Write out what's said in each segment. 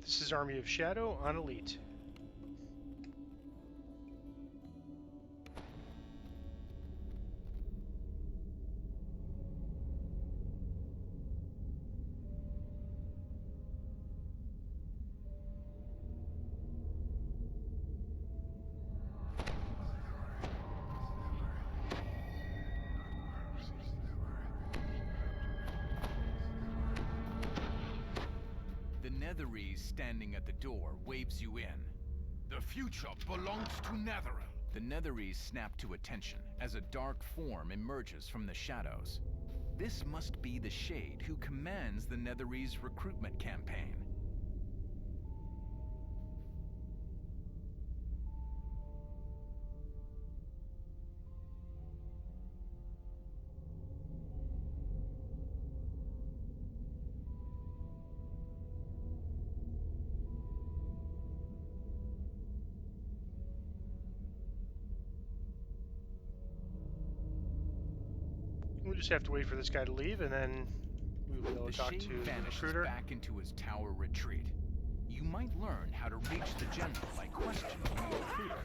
This is Army of Shadow on Elite. The Netherese standing at the door waves you in. The future belongs to Netheril. The Netherese snap to attention as a dark form emerges from the shadows. This must be the Shade who commands the Netherese recruitment campaign. We'll just have to wait for this guy to leave, and then we will be able The to talk Shade to the vanishes recruiter. back into his tower retreat. You might learn how to reach the general by questioning the recruiter.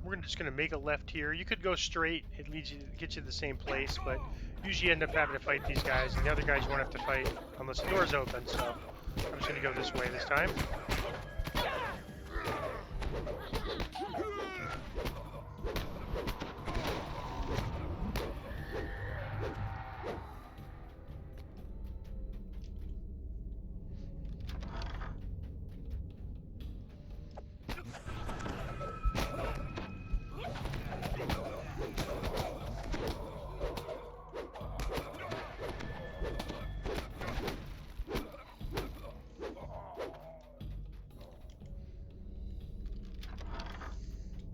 We're just going to make a left here. You could go straight. It leads you, gets you to the same place, but usually you end up having to fight these guys, and the other guys you won't have to fight unless the door's open, so I'm just going to go this way this time.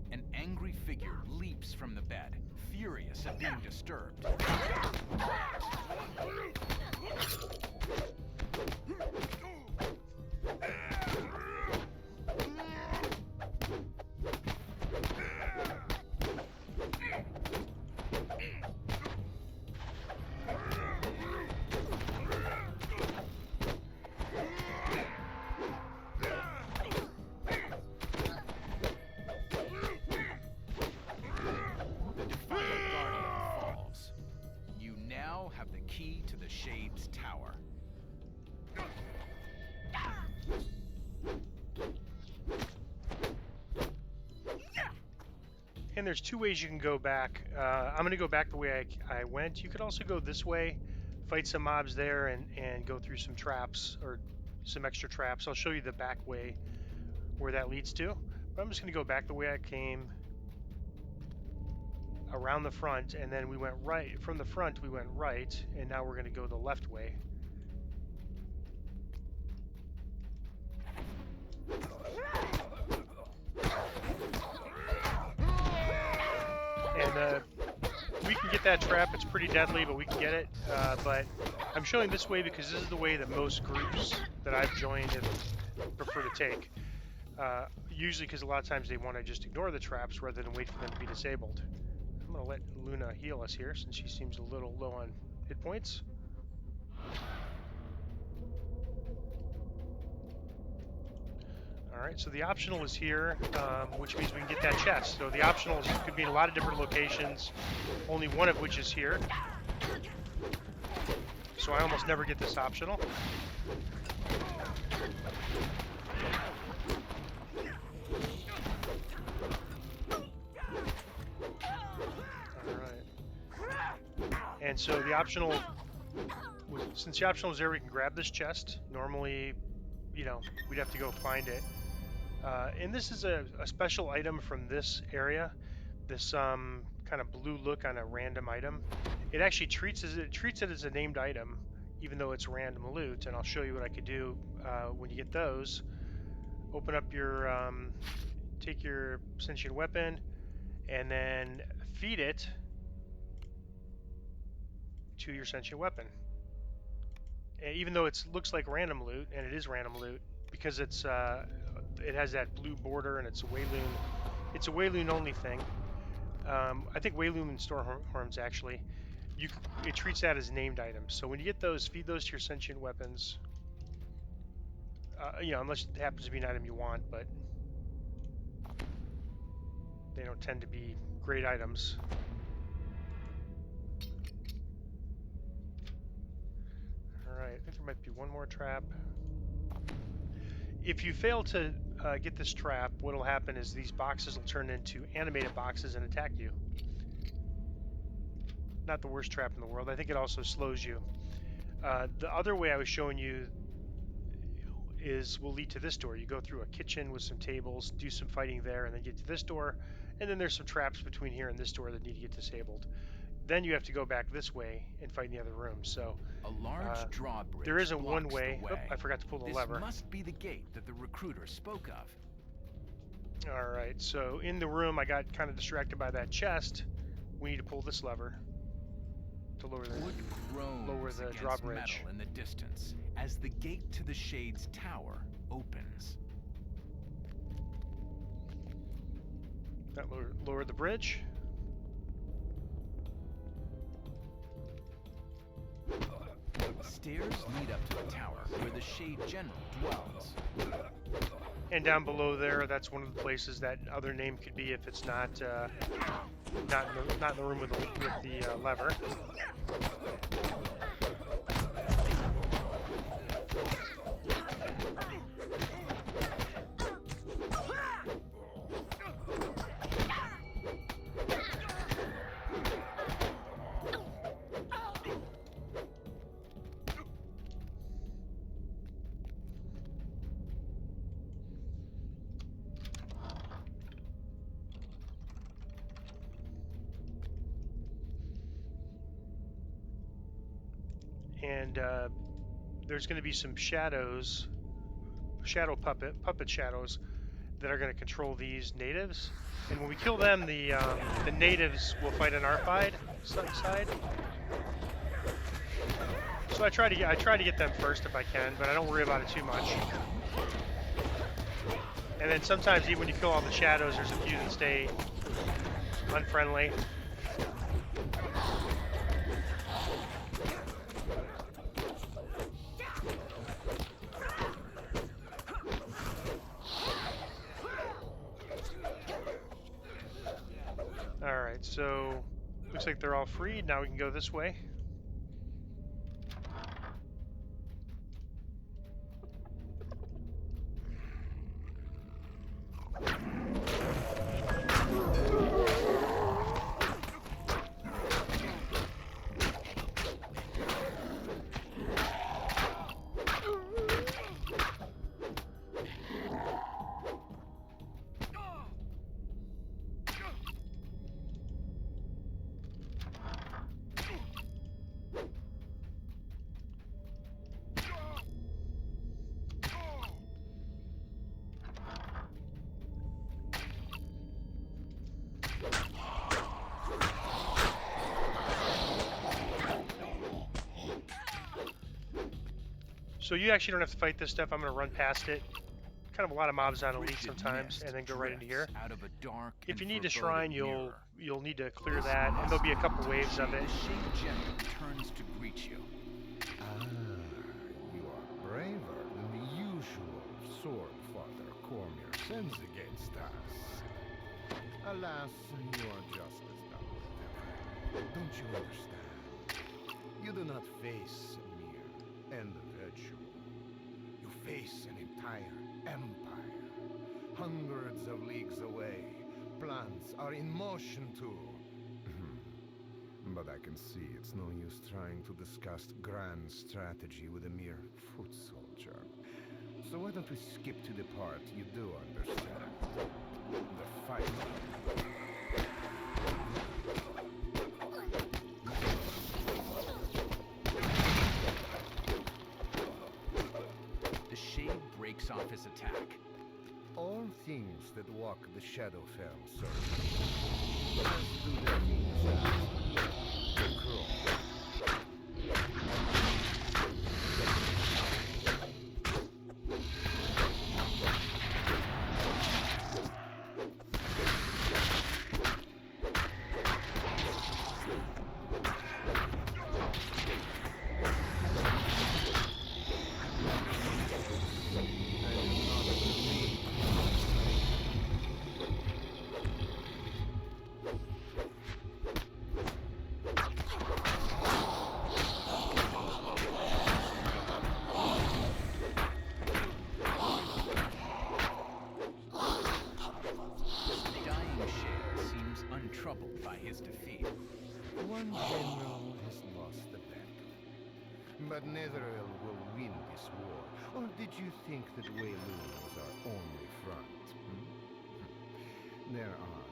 An angry figure leaps from the bed, furious at being disturbed. The Defiant Guardian falls. You now have the key to the Shade's tower. And there's two ways you can go back. I'm going to go back the way I went. You could also go this way, fight some mobs there, and go through some traps, or some extra traps. I'll show you the back way where that leads to. But I'm just going to go back the way I came, around the front, and then we went right. From the front, we went right, and now we're going to go the left way. And we can get that trap. It's pretty deadly, but we can get it. But I'm showing this way because this is the way that most groups that I've joined prefer to take. Usually because a lot of times they want to just ignore the traps rather than wait for them to be disabled. I'm going to let Luna heal us here since she seems a little low on hit points. Alright, so the optional is here, which means we can get that chest. So the optional could be in a lot of different locations, only one of which is here. So I almost never get this optional. And so the optional, since the optional is there, we can grab this chest. Normally, you know, we'd have to go find it. And this is a special item from this area. This kind of blue look on a random item. It actually treats it as a named item. even though it's random loot. And I'll show you what I could do when you get those. Open up your, take your sentient weapon, and then feed it to your sentient weapon. And even though it looks like random loot, and it is random loot, because it has that blue border and it's a Wayloon only thing. I think Wayloon and Stormhorns actually, it treats that as named items. So when you get those, feed those to your sentient weapons. You know, unless it happens to be an item you want, but they don't tend to be great items. Alright, I think there might be one more trap. If you fail to get this trap, what will happen is these boxes will turn into animated boxes and attack you. Not the worst trap in the world. I think it also slows you. The other way I was showing you will lead to this door. You go through a kitchen with some tables, do some fighting there, and then get to this door. And then there's some traps between here and this door that need to get disabled. Then you have to go back this way and fight in the other room. So A large drawbridge there isn't one blocks way. the Oh, I forgot to pull the This lever. must be the gate that the recruiter spoke of. All right, so in the room, I got kind of distracted by that chest. We need to pull this lever to lower Wood groans the against drawbridge. metal in the distance as the gate to the Shade's tower opens. that lower the bridge. Stairs lead up to the tower where the Shade General dwells. And down below there, that's one of the places that other name could be if it's not not in the room with the lever. And there's going to be some shadow puppet shadows that are going to control these natives. And when we kill them, the natives will fight on our side. So I try to get them first if I can, but I don't worry about it too much. And then sometimes even when you kill all the shadows, there's a few that stay unfriendly. Alright, so looks like they're all free. Now we can go this way. So you actually don't have to fight this stuff. I'm going to run past it. Kind of a lot of mobs on elite sometimes, and then go right into here. Out of a dark If you and need a shrine, foreboding you'll need to clear that, and there'll be a couple waves of it. The Shade General turns to greet you. Ah, you are braver than the usual sword father Cormier sends against us. Alas, you are just as dumb. Don't you understand? You do not face a mere individual. You face an entire empire. Hundreds of leagues away. Plans are in motion to... But I can see it's no use trying to discuss grand strategy with a mere foot soldier. So why don't we skip to the part you do understand? The fight. breaks off his attack. All things that walk the Shadowfell serve, as do their kings the crow. Untroubled by his defeat. One general has lost the battle. But Netheril will win this war. Or did you think that Wayloon was our only front? There are